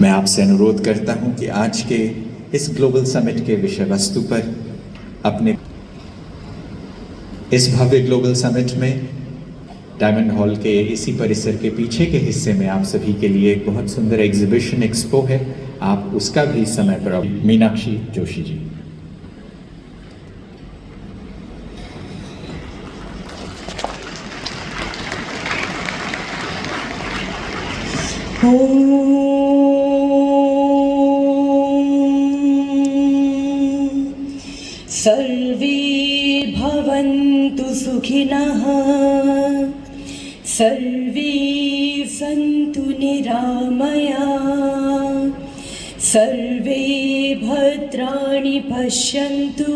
मैं आपसे अनुरोध करता हूं कि आज के इस ग्लोबल समिट के विषय वस्तु पर अपने इस भव्य ग्लोबल समिट में डायमंड हॉल के इसी परिसर के पीछे के हिस्से में आप सभी के लिए एक बहुत सुंदर एग्जीबिशन एक्सपो है। आप उसका भी समय पर मीनाक्षी जोशी जी। सर्वे भवन्तु सुखिनः, सर्वे सन्तु निरामया, सर्वे भद्राणि पश्यन्तु,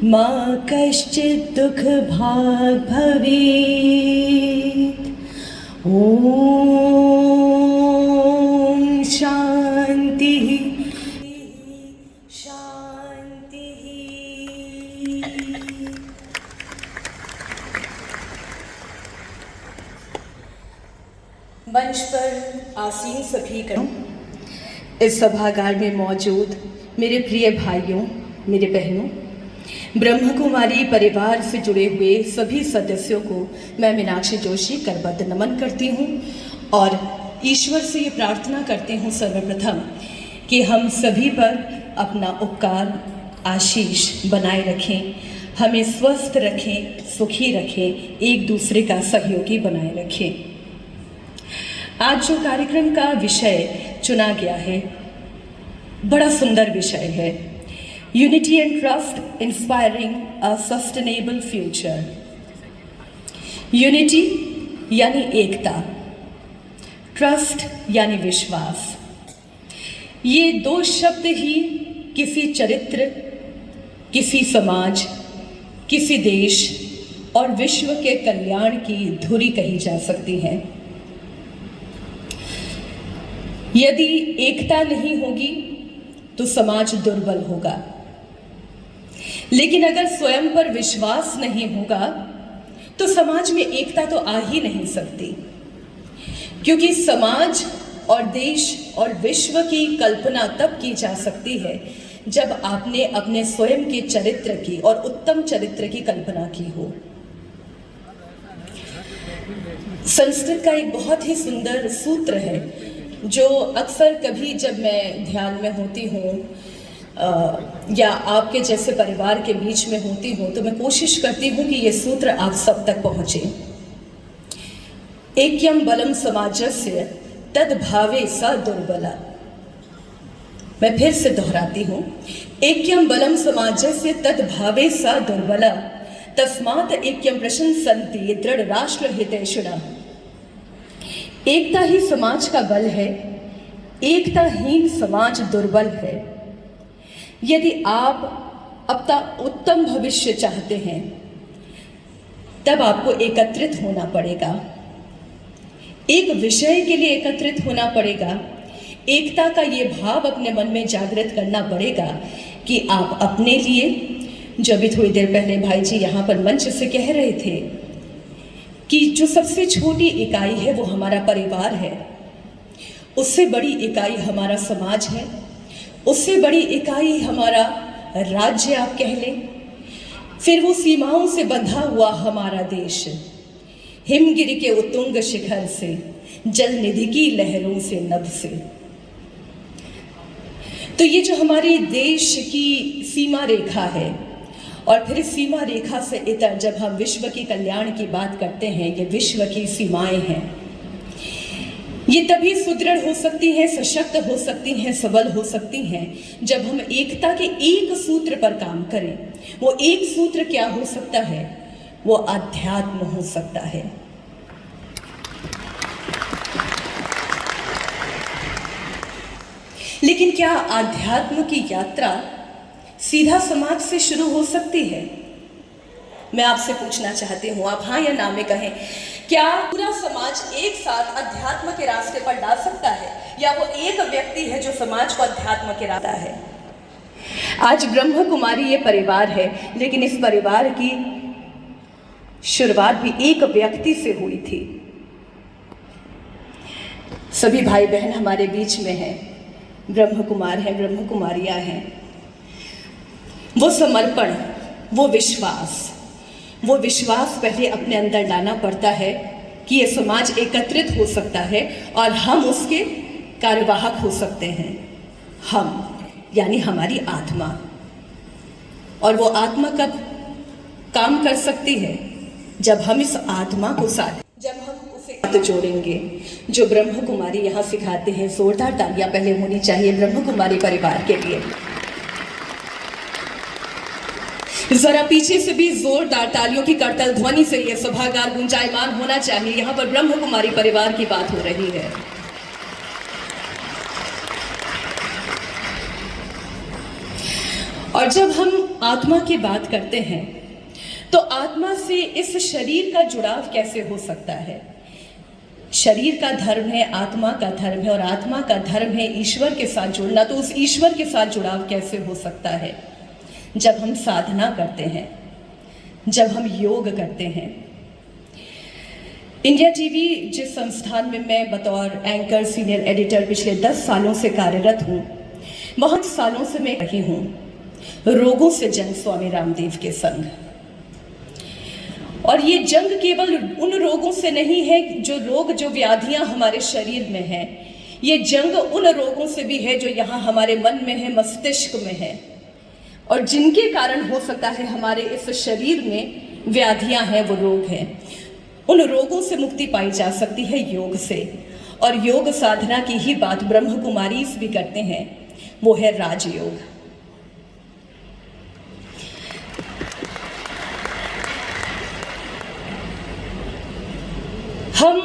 मा कश्चित् दुःखभाग् भवेत्। ॐ शान्तिः शान्तिः। मंच पर आसीन सभी गणों, इस सभागार में मौजूद मेरे प्रिय भाइयों, मेरे बहनों, ब्रह्म कुमारी परिवार से जुड़े हुए सभी सदस्यों को मैं मीनाक्षी जोशी करबद्ध नमन करती हूँ और ईश्वर से ये प्रार्थना करती हूँ सर्वप्रथम कि हम सभी पर अपना उपकार आशीष बनाए रखें, हमें स्वस्थ रखें, सुखी रखें, एक दूसरे का सहयोगी बनाए रखें। आज जो कार्यक्रम का विषय चुना गया है, बड़ा सुंदर विषय है, unity and trust inspiring a sustainable future. Unity यानी एकता, ट्रस्ट यानी विश्वास। ये दो शब्द ही किसी चरित्र, किसी समाज, किसी देश और विश्व के कल्याण की धुरी कही जा सकती है। यदि एकता नहीं होगी तो समाज दुर्बल होगा, लेकिन अगर स्वयं पर विश्वास नहीं होगा तो समाज में एकता तो आ ही नहीं सकती, क्योंकि समाज और देश और विश्व की कल्पना तब की जा सकती है जब आपने अपने स्वयं के चरित्र की और उत्तम चरित्र की कल्पना की हो। संस्कृत का एक बहुत ही सुंदर सूत्र है जो अक्सर कभी जब मैं ध्यान में होती हूँ या आपके जैसे परिवार के बीच में होती हूँ तो मैं कोशिश करती हूँ कि ये सूत्र आप सब तक पहुँचे। ऐक्यम बलम समाजस्य तद भावे स दुर्बला। मैं फिर से दोहराती हूँ, ऐक्यम बलम समाजस्य तद भावे स दुर्बला, तस्मात् ऐक्यम प्रशंसन्ति दृढ़ राष्ट्र हितैषिणः। एकता ही समाज का बल है, एकताहीन समाज दुर्बल है। यदि आप अपना उत्तम भविष्य चाहते हैं तब आपको एकत्रित होना पड़ेगा, एक विषय के लिए एकत्रित होना पड़ेगा। एकता का ये भाव अपने मन में जागृत करना पड़ेगा कि आप अपने लिए, जो अभी थोड़ी देर पहले भाई जी यहाँ पर मंच से कह रहे थे कि जो सबसे छोटी इकाई है वो हमारा परिवार है, उससे बड़ी इकाई हमारा समाज है, उससे बड़ी इकाई हमारा राज्य आप कह लें, फिर वो सीमाओं से बंधा हुआ हमारा देश, हिमगिरी के उत्तुंग शिखर से, जल निधि की लहरों से, नभ से। तो ये जो हमारे देश की सीमा रेखा है और फिर सीमा रेखा से इतर जब हम विश्व की कल्याण की बात करते हैं, ये विश्व की सीमाएं हैं, ये तभी सुदृढ़ हो सकती हैं, सशक्त हो सकती हैं, सबल हो सकती हैं जब हम एकता के एक सूत्र पर काम करें। वो एक सूत्र क्या हो सकता है? वो अध्यात्म हो सकता है। लेकिन क्या आध्यात्म की यात्रा सीधा समाज से शुरू हो सकती है? मैं आपसे पूछना चाहती हूँ, आप हाँ या ना में कहें, क्या पूरा समाज एक साथ अध्यात्म के रास्ते पर डाल सकता है, या वो एक व्यक्ति है जो समाज को अध्यात्म के रास्ता है? आज ब्रह्म कुमारी ये परिवार है, लेकिन इस परिवार की शुरुआत भी एक व्यक्ति से हुई थी। सभी भाई बहन हमारे बीच में हैं, ब्रह्म कुमार हैं, ब्रह्म कुमारियाँ हैं। वो समर्पण, वो विश्वास पहले अपने अंदर लाना पड़ता है कि ये समाज एकत्रित हो सकता है और हम उसके कार्यवाहक हो सकते हैं। हम यानी हमारी आत्मा, और वो आत्मा कब काम कर सकती है? जब हम इस आत्मा को साथ, जब हम उसे जोड़ेंगे। जो ब्रह्म कुमारी यहाँ सिखाते हैं, जोरदार तालियां पहले होनी चाहिए ब्रह्म कुमारी परिवार के लिए। जरा पीछे से भी जोरदार तालियों की करतल ध्वनि से यह सभागार गुंजायमान होना चाहिए। यहाँ पर ब्रह्म कुमारी परिवार की बात हो रही है। और जब हम आत्मा की बात करते हैं तो आत्मा से इस शरीर का जुड़ाव कैसे हो सकता है? शरीर का धर्म है, आत्मा का धर्म है, और आत्मा का धर्म है ईश्वर के साथ जुड़ना। तो उस ईश्वर के साथ जुड़ाव कैसे हो सकता है? जब हम साधना करते हैं, जब हम योग करते हैं। इंडिया टीवी जिस संस्थान में मैं बतौर एंकर सीनियर एडिटर पिछले 10 सालों से कार्यरत हूँ, बहुत सालों से मैं रही हूँ रोगों से जंग स्वामी रामदेव के संग। और ये जंग केवल उन रोगों से नहीं है जो व्याधियां हमारे शरीर में हैं। ये जंग उन रोगों से भी है जो यहाँ हमारे मन में है, मस्तिष्क में है, और जिनके कारण हो सकता है हमारे इस शरीर में व्याधियां हैं, वो रोग हैं। उन रोगों से मुक्ति पाई जा सकती है योग से। और योग साधना की ही बात ब्रह्म कुमारी भी करते हैं, वो है राजयोग। हम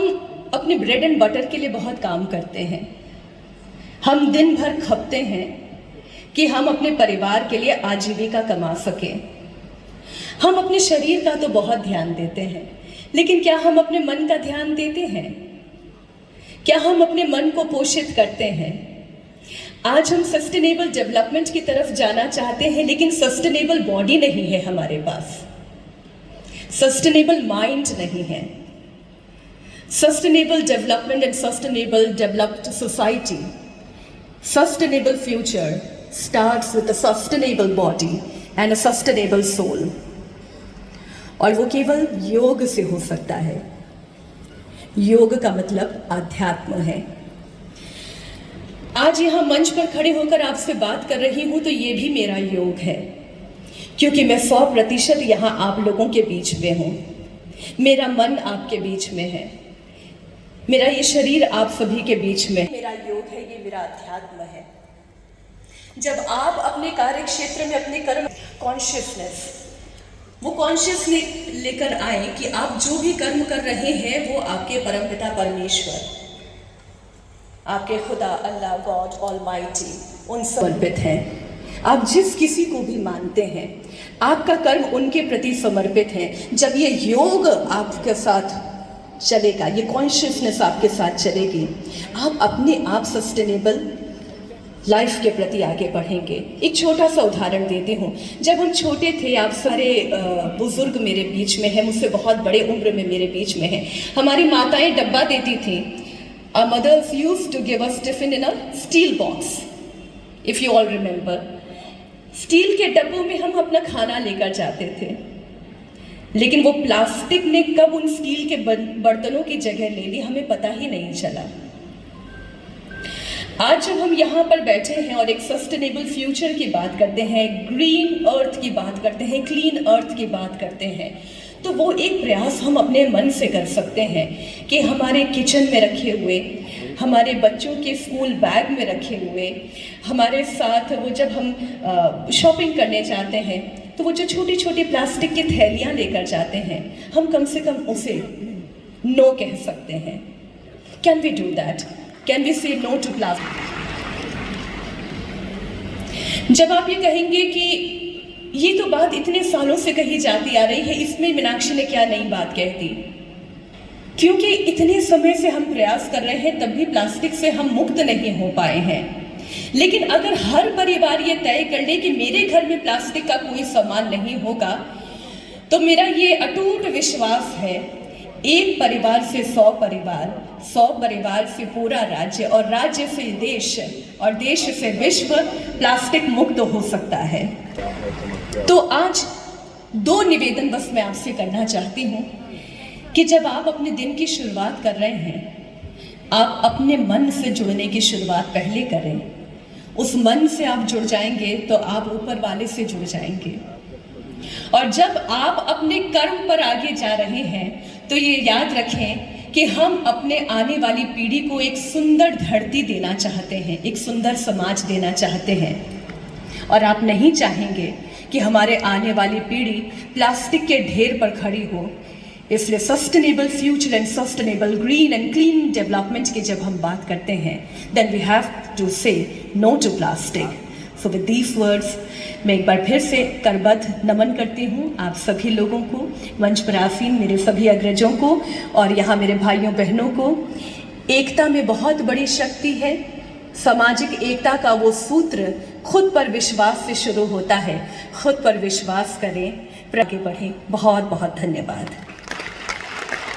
अपने ब्रेड एंड बटर के लिए बहुत काम करते हैं। हम दिन भर खपते हैं कि हम अपने परिवार के लिए आजीविका कमा सकें। हम अपने शरीर का तो बहुत ध्यान देते हैं, लेकिन क्या हम अपने मन का ध्यान देते हैं? क्या हम अपने मन को पोषित करते हैं? आज हम सस्टेनेबल डेवलपमेंट की तरफ जाना चाहते हैं, लेकिन सस्टेनेबल बॉडी नहीं है हमारे पास, सस्टेनेबल माइंड नहीं है। Sustainable development and sustainable developed society, sustainable future starts with a sustainable body and a sustainable soul. और वो केवल योग से हो सकता है। योग का मतलब आध्यात्म है। आज यहाँ मंच पर खड़े होकर आपसे बात कर रही हूँ तो ये भी मेरा योग है, क्योंकि मैं 100% यहाँ आप लोगों के बीच में हूँ। मेरा मन आपके बीच में है, मेरा ये शरीर आप सभी के बीच में। मेरा योग है, ये मेरा अध्यात्म है। जब आप अपने कार्य क्षेत्र में अपने कर्म कॉन्शियसनेस, वो कॉन्शियस लेकर आए कि आप जो भी कर्म कर रहे हैं वो आपके परमपिता परमेश्वर, आपके खुदा, अल्लाह, गॉड ऑलमाइटी, उन समर्पित हैं। आप जिस किसी को भी मानते हैं, आपका कर्म उनके प्रति समर्पित है। जब ये योग आपके साथ चलेगा, ये कॉन्शियसनेस आपके साथ चलेगी, आप अपने आप सस्टेनेबल लाइफ के प्रति आगे बढ़ेंगे। एक छोटा सा उदाहरण देती हूँ। जब हम छोटे थे, आप सारे बुजुर्ग मेरे बीच में हैं, मुझसे बहुत बड़े उम्र में मेरे बीच में हैं। हमारी माताएं डब्बा देती थी। Our mothers used to give us tiffin in a steel box, if you all remember. Steel के डब्बों में हम अपना खाना लेकर जाते थे, लेकिन वो प्लास्टिक ने कब उन स्टील के बर्तनों की जगह ले ली हमें पता ही नहीं चला। आज जब हम यहाँ पर बैठे हैं और एक सस्टेनेबल फ्यूचर की बात करते हैं, ग्रीन अर्थ की बात करते हैं, क्लीन अर्थ की बात करते हैं, तो वो एक प्रयास हम अपने मन से कर सकते हैं कि हमारे किचन में रखे हुए, हमारे बच्चों के स्कूल बैग में रखे हुए, हमारे साथ वो जब हम शॉपिंग करने जाते हैं तो वो जो छोटी छोटी प्लास्टिक की थैलियाँ लेकर जाते हैं, हम कम से कम उसे नो कह सकते हैं। Can we do that? Can we say no to plastic? जब आप ये कहेंगे कि ये तो बात इतने सालों से कही जाती आ रही है, इसमें मीनाक्षी ने क्या नई बात कह दी? क्योंकि इतने समय से हम प्रयास कर रहे हैं, तब भी प्लास्टिक से हम मुक्त नहीं हो पाए हैं। लेकिन अगर हर परिवार ये तय कर ले कि मेरे घर में प्लास्टिक का कोई सामान नहीं होगा, तो मेरा ये अटूट विश्वास है, एक परिवार से 100 परिवार 100 परिवार से पूरा राज्य और राज्य से देश और देश से विश्व प्लास्टिक मुक्त हो सकता है। तो आज 2 निवेदन बस मैं आपसे करना चाहती हूँ कि जब आप अपने दिन की शुरुआत कर रहे हैं, आप अपने मन से जुड़ने की शुरुआत पहले करें। उस मन से आप जुड़ जाएंगे तो आप ऊपर वाले से जुड़ जाएंगे। और जब आप अपने कर्म पर आगे जा रहे हैं तो ये याद रखें कि हम अपने आने वाली पीढ़ी को एक सुंदर धरती देना चाहते हैं, एक सुंदर समाज देना चाहते हैं, और आप नहीं चाहेंगे कि हमारे आने वाली पीढ़ी प्लास्टिक के ढेर पर खड़ी हो। इसलिए sustainable future and sustainable green and clean development की जब हम बात करते हैं, then we have to say no to plastic. So with these words मैं एक बार फिर से करबद्ध नमन करती हूँ आप सभी लोगों को, मंच पर आसीन मेरे सभी अग्रजों को और यहाँ मेरे भाइयों बहनों को। एकता में बहुत बड़ी शक्ति है। सामाजिक एकता का वो सूत्र खुद पर विश्वास से शुरू होता है। खुद पर विश्वास करें, आगे बढ़ें। बहुत बहुत धन्यवाद।